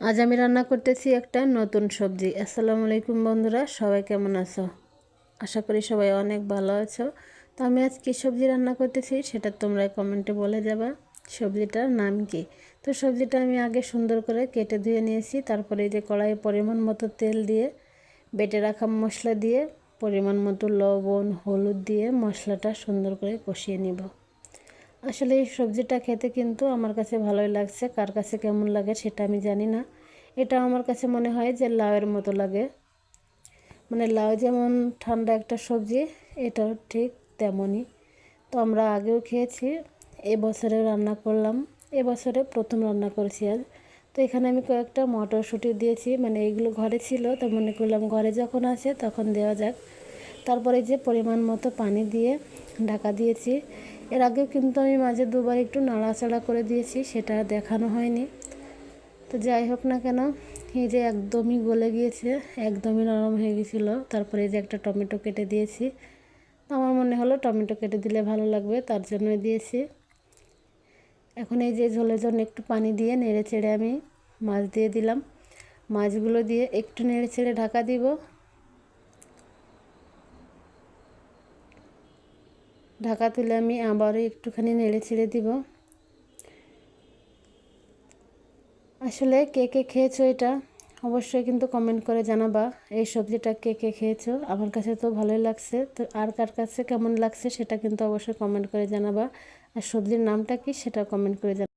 আজ আমি রান্না করতেছি একটা নতুন সবজি। আসসালামু আলাইকুম বন্ধুরা, সবাই কেমন আছো? আশা করি সবাই অনেক ভালো আছো। তো আমি আজ কী সবজি রান্না করতেছি সেটা তোমরা কমেন্টে বলে যাবা। সবজিটার নাম কি? তো সবজিটা আমি আগে সুন্দর করে কেটে ধুয়ে নিয়েছি। তারপরে এই যে কড়াইয়ে পরিমাণ মতো তেল দিয়ে বেটে রাখা মশলা দিয়ে পরিমাণ মতো লবণ হলুদ দিয়ে মশলাটা সুন্দর করে কষিয়ে নিব। আসলে এই সবজিটা খেতে কিন্তু আমার কাছে ভালোই লাগছে, কার কাছে কেমন লাগে সেটা আমি জানি না। এটা আমার কাছে মনে হয় যে লাউয়ের মতো লাগে, মানে লাউ যেমন ঠান্ডা একটা সবজি, এটাও ঠিক তেমনই। তো আমরা আগেও খেয়েছি, এবছরে রান্না করলাম, এবছরে প্রথম রান্না করেছি আজ। তো এখানে আমি কয়েকটা মটরশুঁটি দিয়েছি, মানে এইগুলো ঘরে ছিল, তো মনে করলাম ঘরে যখন আছে তখন দেওয়া যাক। তারপরে যে পরিমাণ মতো পানি দিয়ে ঢাকা দিয়েছি। এর আগেও কিন্তু আমি মাঝে দুবার একটু নাড়াচাড়া করে দিয়েছি, সেটা দেখানো হয়নি। তো যাই হোক না কেন, এই যে একদমই গলে গিয়েছে, একদমই নরম হয়ে গেছিলো। তারপরে এই যে একটা টমেটো কেটে দিয়েছি। আমার মনে হলো টমেটো কেটে দিলে ভালো লাগবে, তার জন্যই দিয়েছি। এখন এই যে ঝোলের জন্য একটু পানি দিয়ে নেড়ে চেড়ে আমি মাছ দিয়ে দিলাম। মাছগুলো দিয়ে একটু নেড়ে চেড়ে ঢাকা দিব। ঢাকা তুলে আমি আবারও একটুখানি নেড়ে ছেড়ে দিব। আসলে কে কে খেয়েছো এটা অবশ্যই কিন্তু কমেন্ট করে জানাবা। এই সবজিটা কে কে খেয়েছো? আমার কাছে তো ভালোই লাগছে। তো আর কার কাছে কেমন লাগছে সেটা কিন্তু অবশ্যই কমেন্ট করে জানাবা। আর সবজির নামটা কি সেটা কমেন্ট করে জানাবা।